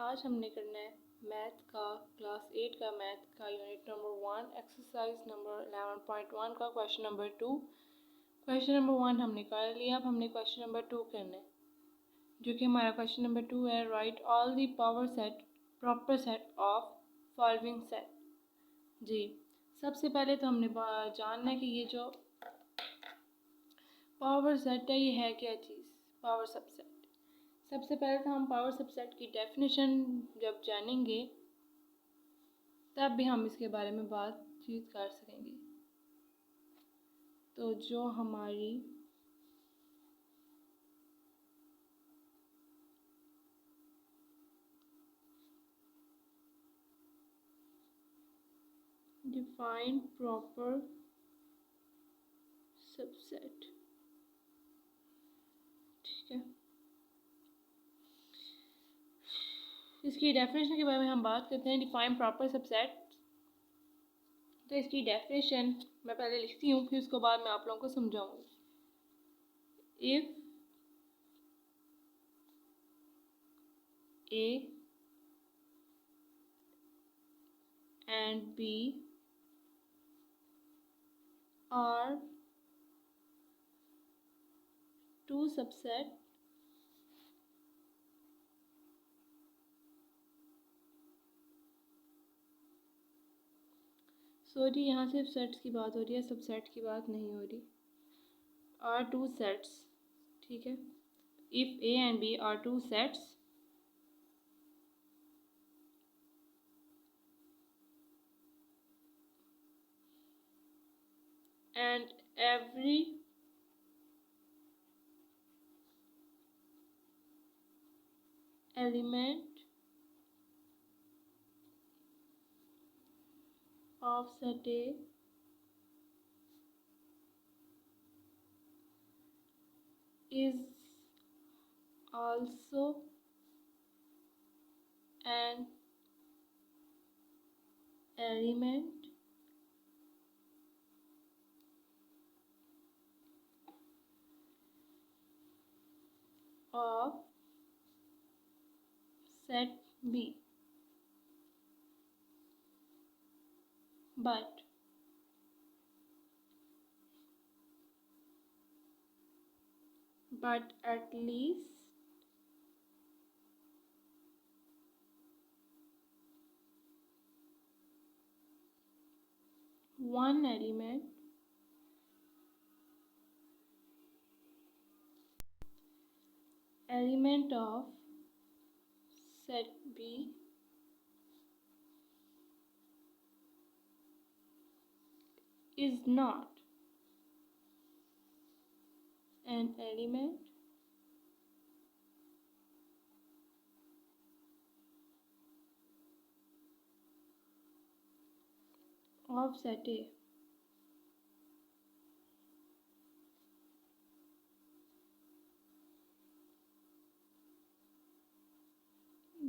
आज हमने करना है मैथ का क्लास 8 का मैथ का यूनिट नंबर 1 एक्सरसाइज नंबर 11.1 का क्वेश्चन नंबर 2। क्वेश्चन नंबर 1 हमने कर लिया। अब हमने क्वेश्चन नंबर 2 करना है, जो कि हमारा क्वेश्चन नंबर 2 है। Write all the power set proper set of following set. जी, सबसे पहले तो हमने जानना है कि ये जो पावर सेट है ये है क्या चीज़, पावर सबसेट। सबसे पहले तो हम पावर सबसेट की डेफिनेशन जब जानेंगे तब भी हम इसके बारे में बातचीत कर सकेंगे। तो जो हमारी डिफाइंड प्रॉपर सबसेट, ठीक है, इसकी डेफिनेशन के बारे में हम बात करते हैं। डिफाइन प्रॉपर सबसेट, तो इसकी डेफिनेशन मैं पहले लिखती हूँ, फिर उसके बाद मैं आप लोगों को समझाऊंगी। इफ A and B are two subset sorry, यहाँ सिर्फ सेट्स की बात हो रही है, सबसेट की बात नहीं हो रही। आर टू सेट्स, ठीक है। If A and B are two sets and every element of set A is also an element of set B, but at least one element of set B is not an element of set A.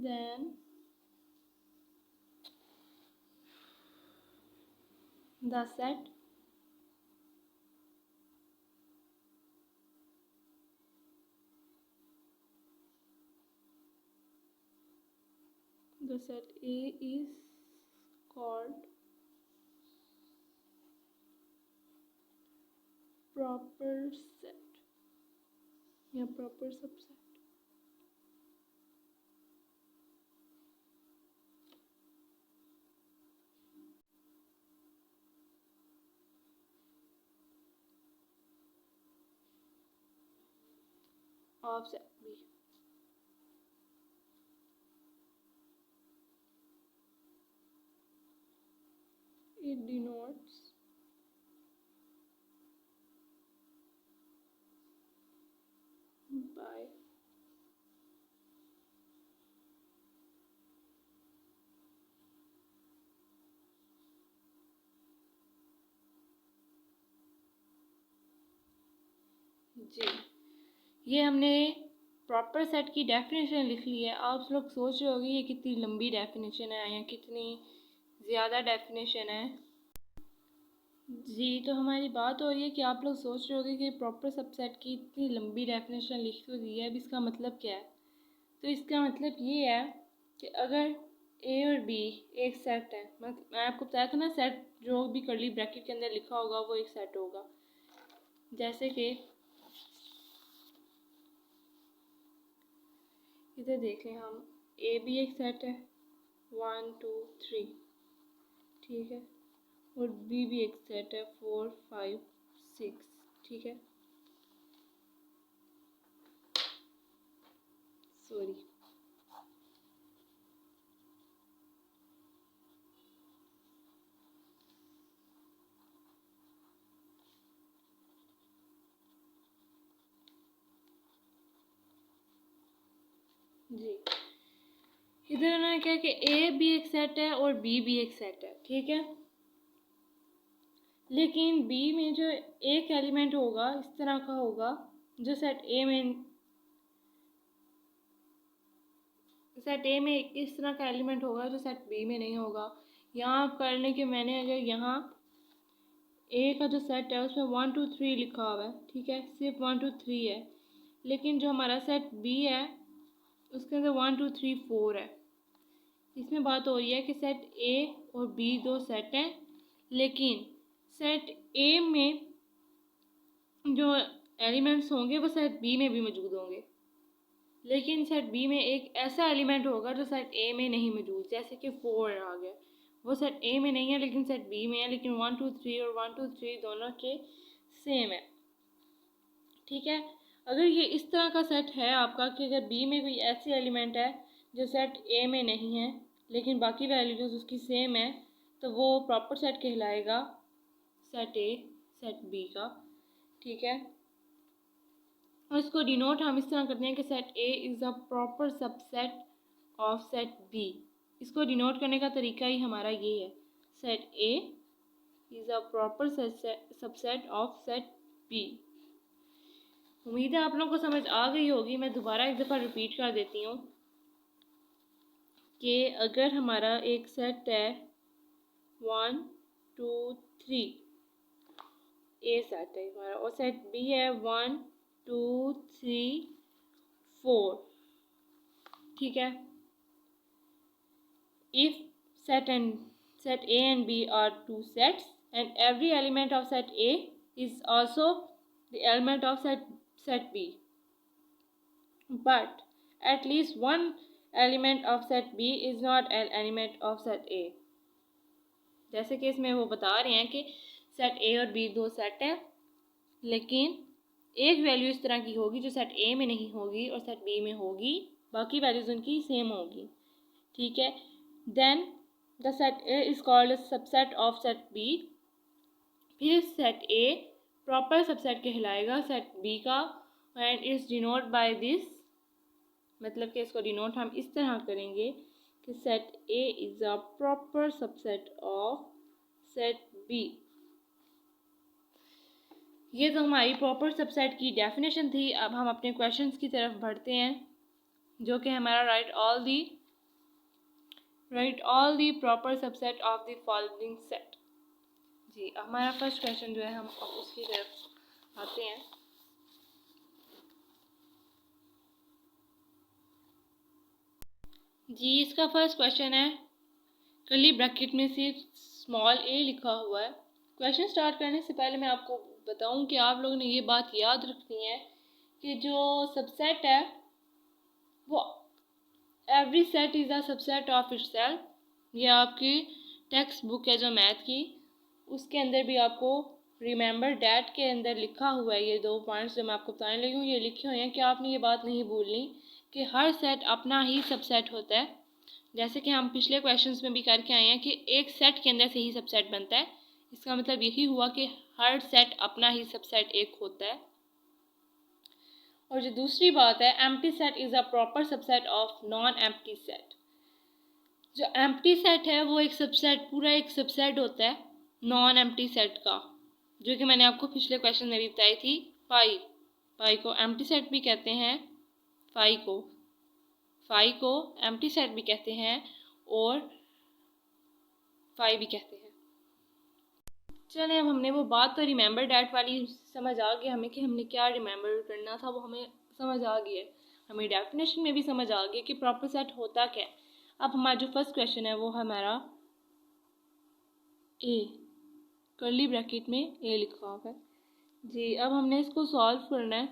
Then the set A is called proper set या proper subset. Of set B. It denotes by जी। ये हमने proper set की definition लिख ली है। आप लोग सोच रहे होंगे ये कितनी लंबी डेफिनेशन है या कितनी ज़्यादा डेफिनेशन है। जी, तो हमारी बात हो रही है कि आप लोग सोच रहे होंगे कि प्रॉपर सबसेट की इतनी लंबी डेफिनेशन लिख तो दी है, अब इसका मतलब क्या है। तो इसका मतलब ये है कि अगर ए और बी एक सेट है, मैं आपको बताया था ना, सेट जो भी कर्ली ब्रैकेट के अंदर लिखा होगा वो एक सेट होगा। जैसे कि इधर देख लें हम, ए भी एक सेट है 1 2 3, ठीक है, और बी भी एक सेट है 4 5 6, ठीक है, सॉरी। जी, इधर उन्होंने कहा कि ए भी एक सेट है और बी भी एक सेट है, ठीक है, लेकिन बी में जो एक एलिमेंट होगा इस तरह का होगा जो सेट ए में इस तरह का एलिमेंट होगा जो सेट बी में नहीं होगा। यहाँ आप कर लें कि मैंने अगर यहाँ ए का जो सेट है उसमें 1 2 3 लिखा हुआ है, ठीक है, सिर्फ 1 2 3 है, लेकिन जो हमारा सेट बी है उसके अंदर 1 2 3 4 है। इसमें बात हो रही है कि सेट ए और बी दो सेट हैं, लेकिन सेट ए में जो एलिमेंट्स होंगे वो सेट बी में भी मौजूद होंगे, लेकिन सेट बी में एक ऐसा एलिमेंट होगा जो सेट ए में नहीं मौजूद, जैसे कि 4 आ गया, वो सेट ए में नहीं है लेकिन सेट बी में है, लेकिन 1 2 3 और 1 2 3 दोनों के सेम है, ठीक है। अगर ये इस तरह का सेट है आपका कि अगर बी में कोई ऐसी एलिमेंट है जो सेट ए में नहीं है लेकिन बाकी वैल्यूज उसकी सेम है, तो वो प्रॉपर सेट कहलाएगा सेट ए सेट बी का, ठीक है। और इसको डिनोट हम इस तरह करते हैं कि set A is a proper subset of set B. इसको डिनोट करने का तरीका ही हमारा ये है, set A is a proper subset of set B. उम्मीद है आप लोगों को समझ आ गई होगी। मैं दोबारा एक दफ़ा रिपीट कर देती हूँ कि अगर हमारा एक सेट है 1 2 3, ए सेट है हमारा, और सेट बी है 1 2 3 4, ठीक है। If set A and B are two sets and every element of set A is also the element of set B, but at least one element of set B is not an element of set A। जैसे कि इसमें वो बता रहे हैं कि set ए और B दो सेट हैं, लेकिन एक वैल्यू इस तरह की होगी जो सेट ए में नहीं होगी और सेट बी में होगी, बाकी वैल्यूज उनकी सेम होगी, ठीक है। Then the set A is called subset of set B. फिर सेट ए प्रॉपर सबसेट कहलाएगा सेट बी का, and is denote by this, मतलब कि इसको डिनोट हम इस तरह करेंगे कि set A is a proper subset of set B. ये तो हमारी प्रॉपर सबसेट की डेफिनेशन थी। अब हम अपने क्वेश्चंस की तरफ बढ़ते हैं, जो कि हमारा write all the proper subset of the following set. जी, हमारा फर्स्ट क्वेश्चन जो है हम उसकी तरफ आते हैं। जी, इसका फर्स्ट क्वेश्चन है, कर्ली ब्रैकेट में सिर्फ स्मॉल ए लिखा हुआ है। क्वेश्चन स्टार्ट करने से पहले मैं आपको बताऊं कि आप लोगों ने ये बात याद रखनी है कि जो सबसेट है वो every set is a subset of itself. ये आपकी टेक्स्ट बुक है जो मैथ की, उसके अंदर भी आपको रिमेंबर डैट के अंदर लिखा हुआ है। ये दो पॉइंट्स जो मैं आपको बताने लगी हूँ ये लिखे हुए हैं कि आपने ये बात नहीं भूलनी कि हर सेट अपना ही सबसेट होता है। जैसे कि हम पिछले क्वेश्चंस में भी करके आए हैं कि एक सेट के अंदर से ही सबसेट बनता है। इसका मतलब यही हुआ कि हर सेट अपना ही सबसेट एक होता है। और जो दूसरी बात है, empty set is a proper subset of non empty set. जो एम्प्टी सेट है वो एक सबसेट, पूरा एक सबसेट होता है नॉन एम्प्टी सेट का, जो कि मैंने आपको पिछले क्वेश्चन में भी बताई थी। पाई को एम्प्टी सेट भी कहते हैं, फाई को एम्प्टी सेट भी कहते हैं और फाई भी कहते हैं। चलें, अब हमने वो बात तो रिमेंबर डैट वाली समझ आ गई हमें कि हमने क्या रिमेंबर करना था, वो हमें समझ आ गई है। हमें डेफिनेशन में भी समझ आ गई कि प्रॉपर सेट होता क्या है। अब हमारा जो फर्स्ट क्वेश्चन है वो हमारा ए, कर्ली ब्रैकेट में ए लिखा हुआ है जी। अब हमने इसको सॉल्व करना है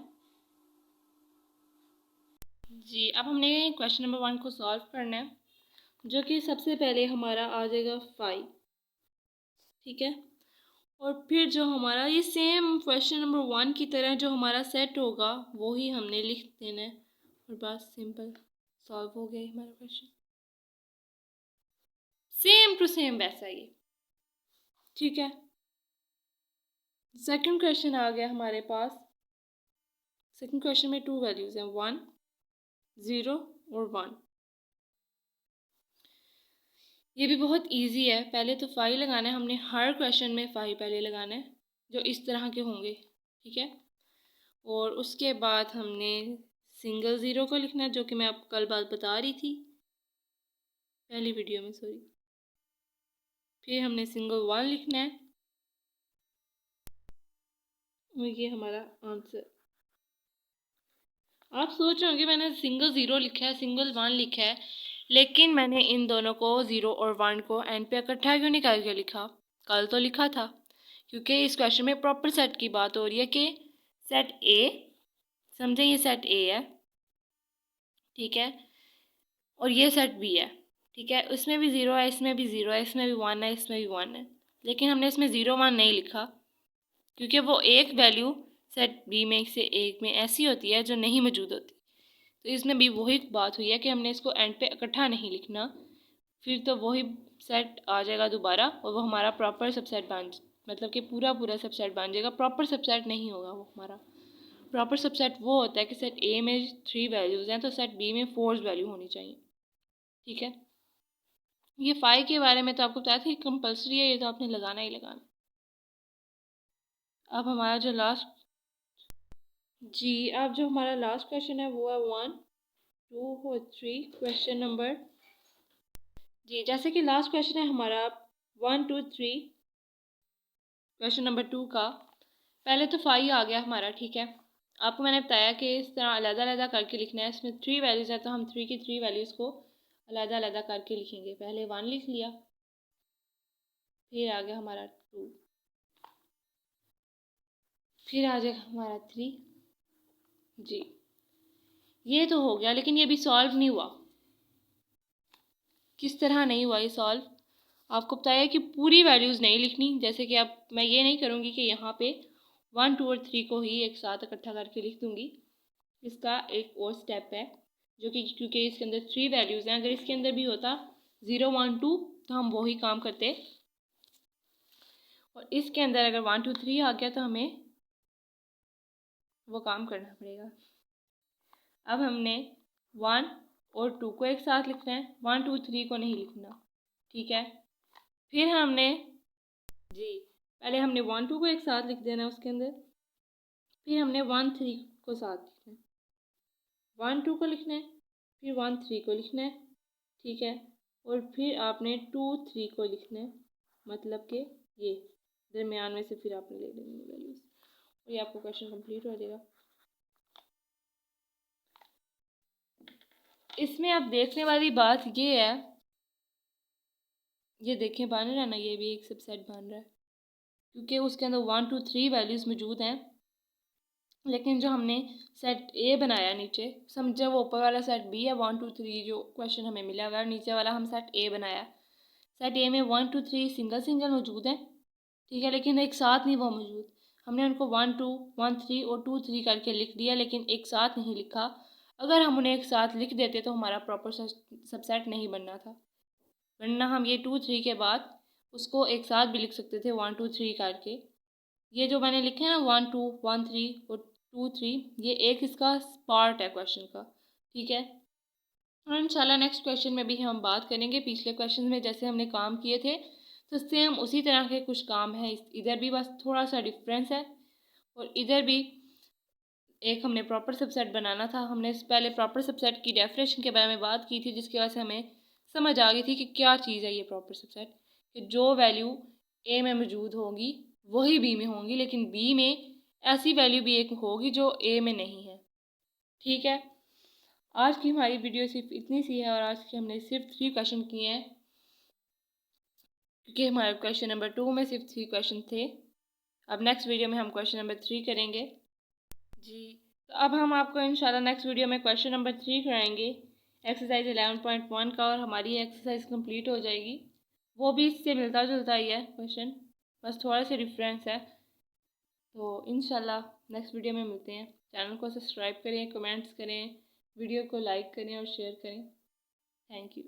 जी। अब हमने क्वेश्चन नंबर 1 को सॉल्व करना है, जो कि सबसे पहले हमारा आ जाएगा 5, ठीक है। और फिर जो हमारा ये सेम क्वेश्चन नंबर 1 की तरह जो हमारा सेट होगा वो ही हमने लिख देना है और बस सिंपल सॉल्व हो गया हमारा क्वेश्चन, सेम टू सेम वैसा ही, ठीक है। सेकंड क्वेश्चन आ गया हमारे पास। सेकंड क्वेश्चन में 2 वैल्यूज़ हैं, 1, 0 और 1। ये भी बहुत इजी है। पहले तो 5 लगाना है, हमने हर क्वेश्चन में 5 पहले लगाना है जो इस तरह के होंगे, ठीक है। और उसके बाद हमने सिंगल ज़ीरो को लिखना है, जो कि मैं आपको कल बात बता रही थी पहली वीडियो में, सॉरी। फिर हमने सिंगल 1 लिखना है और ये हमारा आंसर। आप सोच रहे होंगे मैंने सिंगल 0 लिखा है, सिंगल 1 लिखा है, लेकिन मैंने इन दोनों को 0 और 1 को एंड पे इकट्ठा क्यों निकाल के लिखा? कल तो लिखा था, क्योंकि इस क्वेश्चन में प्रॉपर सेट की बात हो रही है कि सेट ए, समझे, ये सेट ए है, ठीक है, और ये सेट बी है, ठीक है। इसमें भी 0 है, इसमें भी 0 है, इसमें भी 1 है, इसमें भी 1 है, लेकिन हमने इसमें 0 1 नहीं लिखा क्योंकि वो एक वैल्यू सेट बी में से एक में ऐसी होती है जो नहीं मौजूद होती। तो इसमें भी वही बात हुई है कि हमने इसको एंड पे इकट्ठा नहीं लिखना, फिर तो वही सेट आ जाएगा दोबारा और वो हमारा प्रॉपर सबसेट बन, मतलब कि पूरा पूरा सबसेट बन जाएगा। प्रॉपर सबसेट नहीं होगा वो हमारा। प्रॉपर सबसेट वो होता है कि सेट ए में 3 वैल्यूज़ हैं तो सेट बी में 4 वैल्यू होनी चाहिए, ठीक है। ये 5 के बारे में तो आपको पता था, कंपल्सरी है, ये तो आपने लगाना ही लगाना। अब हमारा जो लास्ट जी, अब जो हमारा लास्ट क्वेश्चन है वो है 1, 2 और 3, क्वेश्चन नंबर जी। जैसे कि लास्ट क्वेश्चन है हमारा 1 2 3, क्वेश्चन नंबर 2 का पहले तो 5 आ गया हमारा, ठीक है। आपको मैंने बताया कि इस तरह अलग अलग करके लिखना है। इसमें 3 वैल्यूज़ है तो हम 3 की 3 वैल्यूज़ को अलग अलग करके लिखेंगे। पहले 1 लिख लिया, फिर आ गया हमारा 2, फिर आ जाएगा हमारा 3 जी। ये तो हो गया, लेकिन ये भी सॉल्व नहीं हुआ। किस तरह नहीं हुआ ये सॉल्व? आपको बताया कि पूरी वैल्यूज़ नहीं लिखनी, जैसे कि अब मैं ये नहीं करूँगी कि यहाँ पे 1 2 और 3 को ही एक साथ इकट्ठा करके लिख दूँगी। इसका एक और स्टेप है जो कि क्योंकि इसके अंदर 3 वैल्यूज़ हैं, अगर इसके अंदर भी होता 0 1 2 तो हम वही काम करते, और इसके अंदर अगर 1 2 3 आ गया तो हमें वो काम करना पड़ेगा। अब हमने 1 और 2 को एक साथ लिखना है, 1 2 3 को नहीं लिखना, ठीक है। फिर हमने जी पहले हमने 1 2 को एक साथ लिख देना है उसके अंदर, फिर हमने 1 3 को साथ लिखना है, 1 2 को लिखना है, फिर 1 3 को लिखना है, ठीक है। और फिर आपने 2 3 को लिखना है, मतलब कि ये दरमियान में से फिर आपने ले लेनी है वैल्यूज़, और ये आपको क्वेश्चन कंप्लीट हो जाएगा। इसमें अब देखने वाली बात ये है, ये देखें बन रहा है ना, ये भी एक सबसेट बन रहा है क्योंकि उसके अंदर 1 2 3 वैल्यूज़ मौजूद हैं, लेकिन जो हमने सेट ए बनाया नीचे, समझे वो ऊपर वाला सेट बी है, 1 2 3 जो क्वेश्चन हमें मिला हुआ है, नीचे वाला हम सेट ए बनाया। सेट ए में 1 2 3 सिंगल सिंगल मौजूद है, ठीक है, लेकिन एक साथ नहीं वो मौजूद। हमने उनको 1 2 1 3 और 2 3 करके लिख दिया, लेकिन एक साथ नहीं लिखा। अगर हम उन्हें एक साथ लिख देते तो हमारा प्रॉपर सबसेट नहीं बनना था, वरना हम ये 2 3 के बाद उसको एक साथ भी लिख सकते थे 1 2 3 करके। ये जो मैंने लिखे हैं ना 1 2 1 3 और 2 3, ये एक इसका पार्ट है क्वेश्चन का, ठीक है। और इंशाल्लाह नेक्स्ट क्वेश्चन में भी हम बात करेंगे। पिछले क्वेश्चन में जैसे हमने काम किए थे तो सेम उसी तरह के कुछ काम है इधर भी, बस थोड़ा सा डिफरेंस है। और इधर भी एक हमने प्रॉपर सबसेट बनाना था। हमने पहले प्रॉपर सबसेट की डेफिनेशन के बारे में बात की थी, जिसकी वजह से हमें समझ आ गई थी कि क्या चीज़ है ये प्रॉपर सबसेट, कि जो वैल्यू ए में मौजूद होगी वही बी में होंगी, लेकिन बी में ऐसी वैल्यू भी एक होगी जो ए में नहीं है, ठीक है। आज की हमारी वीडियो सिर्फ इतनी सी है और आज की हमने सिर्फ 3 क्वेश्चन किए हैं, क्योंकि हमारे क्वेश्चन नंबर 2 में सिर्फ 3 क्वेश्चन थे। अब नेक्स्ट वीडियो में हम क्वेश्चन नंबर 3 करेंगे जी। तो अब हम आपको इंशाल्लाह नेक्स्ट वीडियो में क्वेश्चन नंबर 3 कराएंगे एक्सरसाइज 11.1 का, और हमारी एक्सरसाइज कंप्लीट हो जाएगी। वो भी इससे मिलता जुलता ही है क्वेश्चन, बस थोड़ा सा डिफरेंस है। तो इंशाल्लाह नेक्स्ट वीडियो में मिलते हैं। चैनल को सब्सक्राइब करें, कमेंट्स करें, वीडियो को लाइक करें और शेयर करें। Thank you.